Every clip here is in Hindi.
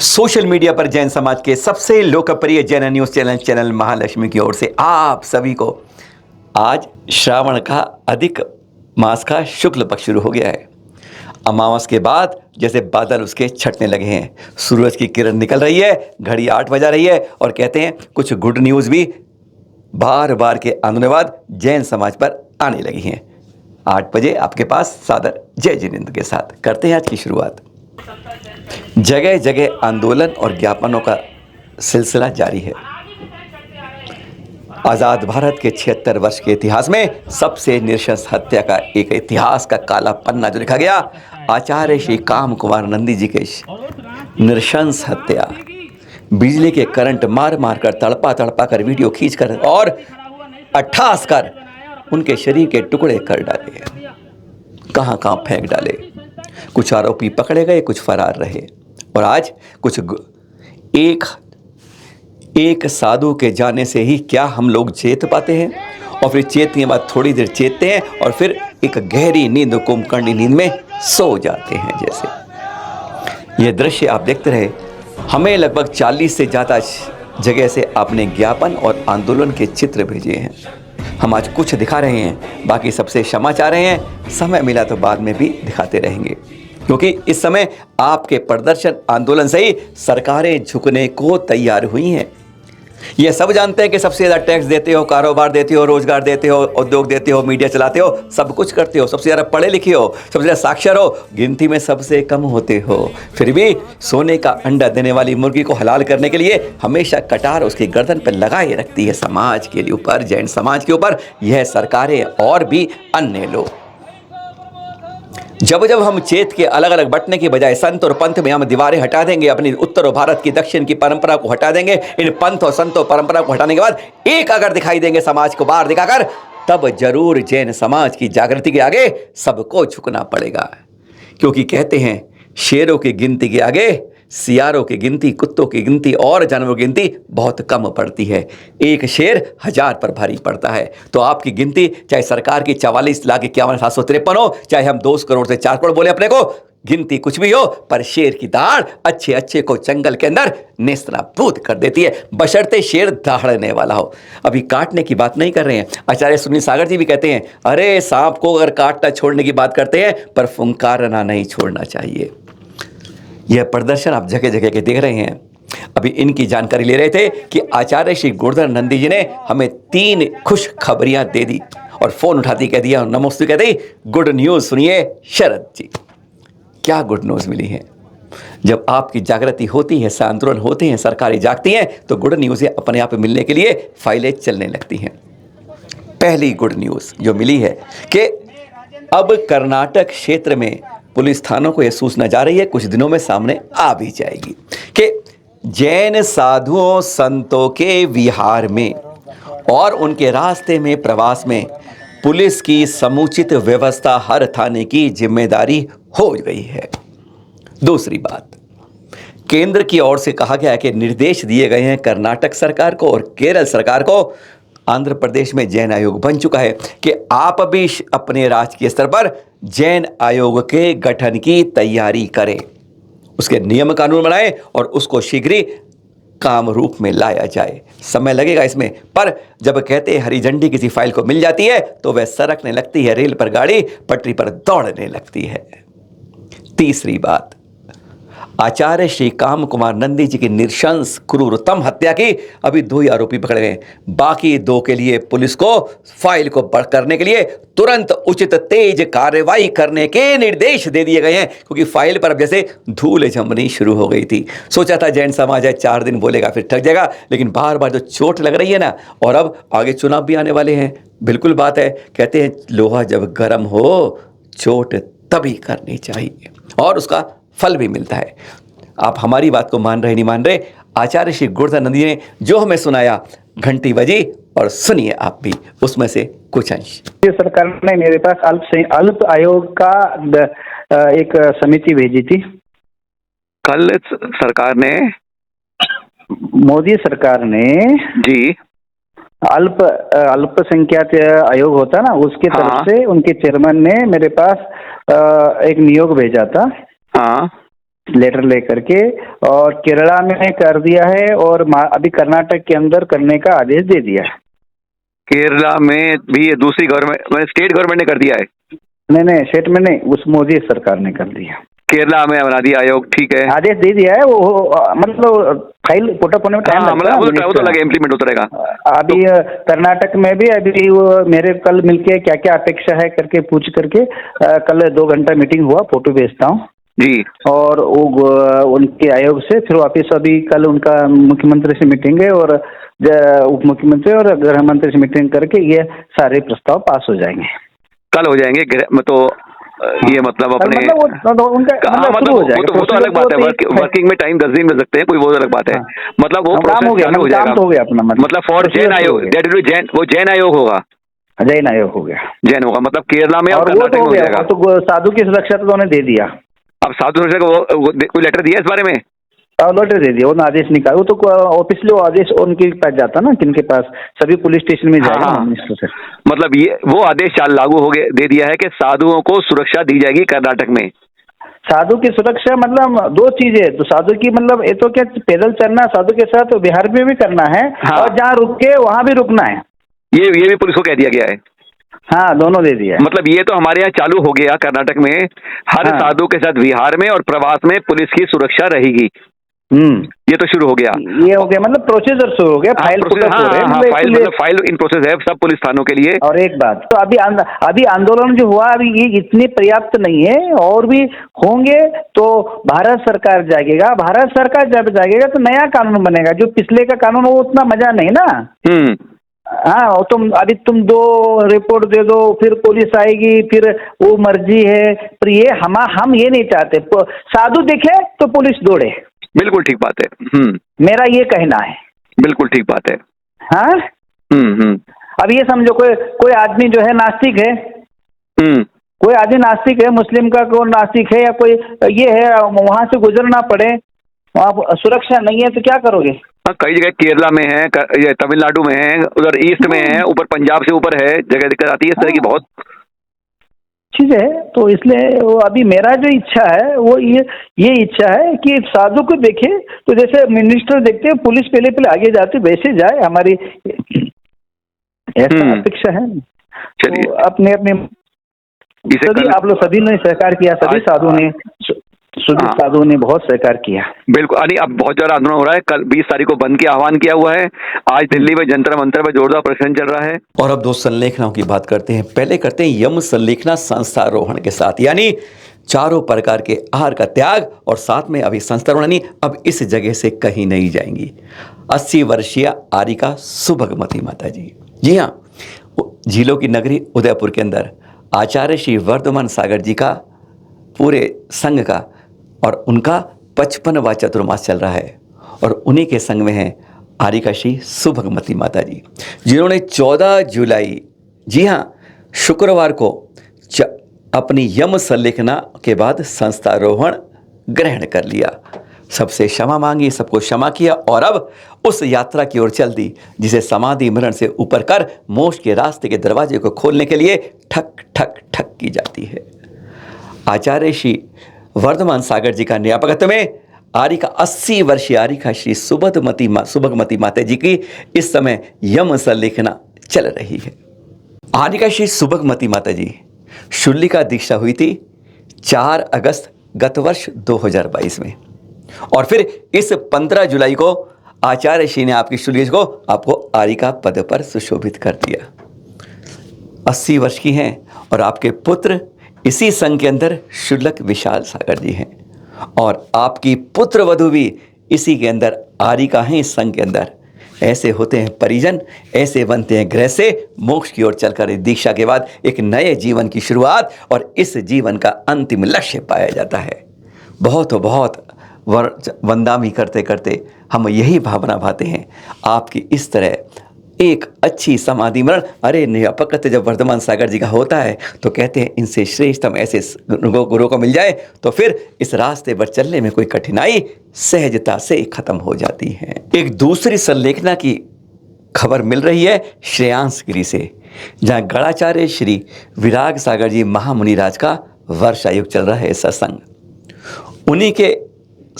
सोशल मीडिया पर जैन समाज के सबसे लोकप्रिय जैन न्यूज चैनल महालक्ष्मी की ओर से आप सभी को आज श्रावण का अधिक मास का शुक्ल पक्ष शुरू हो गया है। अमावस के बाद जैसे बादल उसके छटने लगे हैं, सूरज की किरण निकल रही है, घड़ी 8 बजा रही है और कहते हैं कुछ गुड न्यूज़ भी बार बार के आंदोलन बाद जैन समाज पर आने लगी हैं। 8 बजे आपके पास सादर जय जिनेंद्र के साथ करते हैं आज की शुरुआत। जगह जगह आंदोलन और ज्ञापनों का सिलसिला जारी है। आज़ाद भारत के 76 वर्ष के इतिहास में सबसे नृशंस हत्या का एक इतिहास का काला पन्ना जो लिखा गया, आचार्य श्री काम कुमार नंदी जी के नृशंस हत्या। बिजली के करंट मार मार कर तड़पा तड़पा कर वीडियो खींच कर और अट्ठास कर उनके शरीर के टुकड़े कर डाले, कहाँ कहाँ फेंक डाले। कुछ आरोपी पकड़े गए, कुछ फरार रहे और आज कुछ एक साधु के जाने से ही क्या हम लोग चेत पाते हैं और फिर चेतने के बाद थोड़ी देर चेतते हैं और फिर एक गहरी नींद कुंभकर्णी नींद में सो जाते हैं। जैसे ये दृश्य आप देखते रहे। हमें लगभग 40 से ज़्यादा जगह से आपने ज्ञापन और आंदोलन के चित्र भेजे हैं। हम आज कुछ दिखा रहे हैं, बाकी सबसे क्षमा चाह रहे हैं। समय मिला तो बाद में भी दिखाते रहेंगे, क्योंकि इस समय आपके प्रदर्शन आंदोलन से ही सरकारें झुकने को तैयार हुई हैं। ये सब जानते हैं कि सबसे ज़्यादा टैक्स देते हो, कारोबार देते हो, रोजगार देते हो, उद्योग देते हो, मीडिया चलाते हो, सब कुछ करते हो, सबसे ज़्यादा पढ़े लिखे हो, सबसे ज़्यादा साक्षर हो, गिनती में सबसे कम होते हो। फिर भी सोने का अंडा देने वाली मुर्गी को हलाल करने के लिए हमेशा कटार उसकी गर्दन पर लगाए रखती है समाज के ऊपर, जैन समाज के ऊपर, यह सरकारें और भी अन्य लोग। जब जब हम चेत के अलग अलग बंटने की बजाय संत और पंथ में हम दीवारें हटा देंगे, अपनी उत्तर और भारत की दक्षिण की परंपरा को हटा देंगे, इन पंथ और संत और परंपरा को हटाने के बाद एक अगर दिखाई देंगे समाज को बाहर दिखाकर, तब जरूर जैन समाज की जागृति के आगे सबको झुकना पड़ेगा। क्योंकि कहते हैं शेरों की गिनती के आगे सियारों की गिनती, कुत्तों की गिनती और जानवरों की गिनती बहुत कम पड़ती है। एक शेर 1000 पर भारी पड़ता है। तो आपकी गिनती चाहे सरकार की 44,51,753 हो, चाहे हम 2 करोड़ से 4 करोड़ बोले अपने को, गिनती कुछ भी हो, पर शेर की दाढ़ अच्छे अच्छे को जंगल के अंदर नेस्तनाबूद कर देती है, बशर्ते शेर दहाड़ने वाला हो। अभी काटने की बात नहीं कर रहे हैं। आचार्य सुनील सागर जी भी कहते हैं, अरे सांप को अगर काटना छोड़ने की बात करते हैं, पर फुंकारना नहीं छोड़ना चाहिए। यह प्रदर्शन आप जगह जगह के देख रहे हैं। अभी इनकी जानकारी ले रहे थे कि आचार्य श्री गोवर्धन नंदी जी ने हमें 3 खुश खबरियां दे दी और फोन उठाती कह दिया, नमस्ते कह दी, गुड न्यूज़ सुनिए शरद जी। क्या गुड न्यूज़ मिली है? जब आपकी जागृति होती है, आंदोलन होते हैं, सरकारें जागती हैं, तो गुड न्यूज़ अपने आप मिलने के लिए फाइलें चलने लगती हैं। पहली गुड न्यूज़ जो मिली है कि अब कर्नाटक क्षेत्र में पुलिस थानों को यह सूचना जा रही है, कुछ दिनों में सामने आ भी जाएगी, कि जैन साधुओं संतों के विहार में और उनके रास्ते में प्रवास में पुलिस की समुचित व्यवस्था हर थाने की जिम्मेदारी हो गई है। दूसरी बात, केंद्र की ओर से कहा गया है कि निर्देश दिए गए हैं कर्नाटक सरकार को और केरल सरकार को। आंध्र प्रदेश में जैन आयोग बन चुका है कि आप भी अपने राजकीय स्तर पर जैन आयोग के गठन की तैयारी करें, उसके नियम कानून बनाएं और उसको शीघ्र ही काम रूप में लाया जाए। समय लगेगा इसमें, पर जब कहते हैं हरी झंडी किसी फाइल को मिल जाती है तो वह सरकने लगती है, रेल पर गाड़ी पटरी पर दौड़ने लगती है। तीसरी बात, आचार्य श्री काम कुमार नंदी जी की नृशंस क्रूरतम हत्या की अभी 2 ही आरोपी पकड़े गए, बाकी 2 के लिए पुलिस को फाइल को करने के लिए तुरंत उचित तेज कार्रवाई करने के निर्देश दे दिए गए हैं, क्योंकि फाइल पर अब जैसे धूल जमनी शुरू हो गई थी। सोचा था जैन समाज है 4 दिन बोलेगा फिर थक जाएगा, लेकिन बार बार जो चोट लग रही है ना, और अब आगे चुनाव भी आने वाले हैं, बिल्कुल बात है। कहते हैं लोहा जब गर्म हो चोट तभी करनी चाहिए और उसका फल भी मिलता है। आप हमारी बात को मान रहे नहीं मान रहे, आचार्य श्री गोवर्धन नंदी ने जो हमें सुनाया, घंटी बजी और सुनिए आप भी उसमें से कुछ अंश। सरकार ने मेरे पास अल्प आयोग का एक समिति भेजी थी। कल सरकार ने, मोदी सरकार ने जी, अल्पसंख्यक आयोग होता ना, उसके तरफ से उनके चेयरमैन ने मेरे पास एक नियोग भेजा था। हाँ, लेटर लेकर के, और केरला में कर दिया है, और अभी कर्नाटक के अंदर करने का आदेश दे दिया है। केरला में भी ये दूसरी गवर्नमेंट, स्टेट गवर्नमेंट ने कर दिया है? नहीं, स्टेट में नहीं, उस मोदी सरकार ने कर दिया। केरला में बना दिया आयोग, ठीक है, आदेश दे दिया है। वो मतलब फाइल पुटअप होने में टाइम लगता है, वो तो लगे इम्प्लीमेंट होता रहेगा। अभी कर्नाटक में भी अभी वो मेरे कल मिलके क्या क्या अपेक्षा है करके पूछ करके कल 2 घंटा मीटिंग हुआ, फोटो भेजता हूँ जी। और वो उनके आयोग से फिर वापिस अभी कल उनका मुख्यमंत्री से मीटिंग है, और उप मुख्यमंत्री और गृह मंत्री से मीटिंग करके ये सारे प्रस्ताव पास हो जाएंगे, कल हो जाएंगे। तो ये मतलब अपने उनका मतलब वो तो अलग बात है, वर्किंग में टाइम 10 दिन मिल सकते हैं, कोई वो अलग बात है। मतलब वो काम हो गया, काम तो हो गया अपना, मतलब फॉर जैन आयोग, वो जैन आयोग होगा, जैन आयोग हो गया, जैन होगा, मतलब केरला में और वो तो हो गया। तो साधु की सुरक्षा तो उन्होंने दे दिया। अब साधु सुरक्षा को कोई लेटर दिया इस बारे में? लेटर दे दिया, उन्होंने आदेश निकाला। वो तो ऑफिशियली आदेश उनके पास जाता ना, किनके पास, सभी पुलिस स्टेशन में जाएगा मिनिस्टर से। मतलब ये वो आदेश लागू हो गया, दे दिया है कि साधुओं को सुरक्षा दी जाएगी कर्नाटक में। साधु की सुरक्षा मतलब 2 चीजें, तो साधु की मतलब ये तो क्या पैदल चलना साधु के साथ, तो बिहार में भी करना है, और जहाँ रुके वहां भी रुकना है, ये भी पुलिस को कह दिया गया है। हाँ, दोनों दे दिया है। मतलब ये तो हमारे यहाँ चालू हो गया कर्नाटक में, हर साधु के साथ बिहार में और प्रवास में पुलिस की सुरक्षा रहेगी। ये तो शुरू हो गया, ये हो गया, मतलब प्रोसीजर शुरू हो गया, फाइल फाइल इन प्रोसेस है सब पुलिस थानों के लिए। और एक बात तो अभी आंदोलन जो हुआ, अभी ये इतनी पर्याप्त नहीं है, और भी होंगे तो भारत सरकार जागेगा। भारत सरकार जब जागेगा तो नया कानून बनेगा, जो पिछले का कानून वो उतना मजा नहीं ना। हाँ, तुम 2 रिपोर्ट दे दो, फिर पुलिस आएगी, फिर वो मर्जी है, पर ये हम ये नहीं चाहते। साधु दिखे तो पुलिस दौड़े। बिल्कुल ठीक बात है। मेरा ये कहना है। बिल्कुल ठीक बात है। हाँ। अब ये समझो कोई आदमी जो है नास्तिक है, कोई आदमी नास्तिक है, मुस्लिम का कोई नास्तिक है, या कोई ये है, वहां से गुजरना पड़े, वहाँ सुरक्षा नहीं है, तो क्या करोगे? कई जगह केरला में है, तमिलनाडु में है, उधर ईस्ट में है, ऊपर पंजाब से ऊपर है, जगह दिक्कत आती है इस तरह की बहुत चीज है। तो इसलिए वो अभी मेरा जो इच्छा है वो ये इच्छा है कि साधु को देखे तो जैसे मिनिस्टर देखते हैं, पुलिस पहले आगे जाते वैसे जाए, हमारी ऐसा अपेक्षा है। तो अपने सभी आप लोग सभी ने सहकार किया, सभी साधु ने, साधुओं ने बहुत सहकार किया। बिल्कुल। अब बहुत ज्यादा आंदोलन हो रहा है। कल 20 तारीख को बंद के आह्वान किया हुआ है। आज दिल्ली में जंतर मंतर पर जोरदार प्रदर्शन चल रहा है। और अब 2 संलेखनाओं की बात करते हैं। पहले करते हैं यम संलेखना संस्थारोहण के साथ, यानी चारों प्रकार के आहार का त्याग, और साथ में अभी संस्थारोहण अब इस जगह से कहीं नहीं जाएंगी। 80 वर्षीय आरिका सुभगमती माता जी, जी हाँ, झीलों की नगरी उदयपुर के अंदर आचार्य श्री वर्धमान सागर जी का पूरे संघ का और उनका 55वां चतुर्मास चल रहा है, और उन्हीं के संग में है आरिका श्री सुभगमती माता जी, जिन्होंने 14 जुलाई, जी हाँ, शुक्रवार को अपनी यम संलेखना के बाद संस्थारोहण ग्रहण कर लिया। सबसे क्षमा मांगी, सबको क्षमा किया, और अब उस यात्रा की ओर चल दी जिसे समाधि मरण से ऊपर कर मोक्ष के रास्ते के दरवाजे को खोलने के लिए ठक ठक ठक की जाती है। आचार्य श्री वर्धमान सागर जी का न्यापकत्व में आरिका 80 वर्षीय आरिका श्री सुभगमती माता जी की इस समय यम संलेखना चल रही है। आरिका श्री सुभगमती माता जी शूलिका दीक्षा हुई थी 4 अगस्त गत वर्ष 2022 में, और फिर इस 15 जुलाई को आचार्य श्री ने आपकी शूलिका को आपको आरिका पद पर सुशोभित कर दिया। 80 वर्ष की हैं, और आपके पुत्र इसी संघ के अंदर शुल्लक विशाल सागर जी हैं, और आपकी पुत्र वधु भी इसी के अंदर आरिका हैं। इस संघ के अंदर ऐसे होते हैं परिजन, ऐसे बनते हैं ग्रह से मोक्ष की ओर चलकर दीक्षा के बाद एक नए जीवन की शुरुआत, और इस जीवन का अंतिम लक्ष्य पाया जाता है। बहुत वंदामी करते करते हम यही भावना भाते हैं आपकी इस तरह एक अच्छी समाधि मरण। अरे न्यापकत्व जब वर्धमान सागर जी का होता है तो कहते हैं इनसे श्रेष्ठ हम ऐसे गुरु को मिल जाए तो फिर इस रास्ते पर चलने में कोई कठिनाई सहजता से खत्म हो जाती है। एक दूसरी संलेखना की खबर मिल रही है श्रेयांसगिरी से, जहाँ गणाचार्य श्री विराग सागर जी महामुनि राज का वर्षायुग चल रहा है सत्संग। उन्हीं के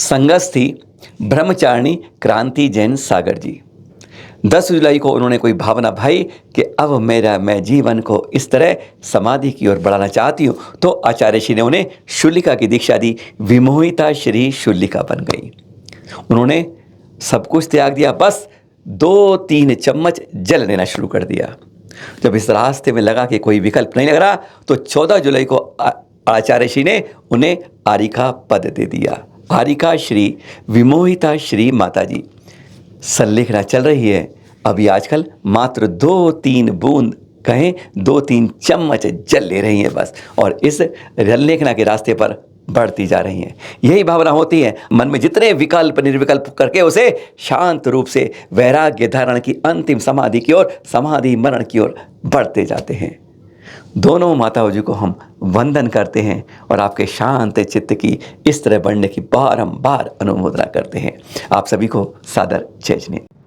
संगस थी ब्रह्मचारिणी क्रांति जैन सागर जी। 10 जुलाई को उन्होंने कोई भावना भाई कि अब मैं जीवन को इस तरह समाधि की ओर बढ़ाना चाहती हूँ, तो आचार्य श्री ने उन्हें शूलिका की दीक्षा दी। विमोहिता श्री शूलिका बन गई। उन्होंने सब कुछ त्याग दिया, बस 2-3 चम्मच जल लेना शुरू कर दिया। जब इस रास्ते में लगा कि कोई विकल्प नहीं लग रहा, तो 14 जुलाई को आचार्य श्री ने उन्हें आरिका पद दे दिया। आरिका श्री विमोहिता श्री माता जी संलेखना चल रही है अभी आजकल, मात्र 2-3 बूंद कहें 2-3 चम्मच जल ले रही हैं बस, और इस संलेखना के रास्ते पर बढ़ती जा रही हैं। यही भावना होती है मन में, जितने विकल्प निर्विकल्प करके उसे शांत रूप से वैराग्य धारण की अंतिम समाधि की ओर, समाधि मरण की ओर बढ़ते जाते हैं। दोनों माताओं जी को हम वंदन करते हैं और आपके शांत चित्त की इस तरह बढ़ने की बारंबार अनुमोदना करते हैं। आप सभी को सादर जय जिनेन्द्र।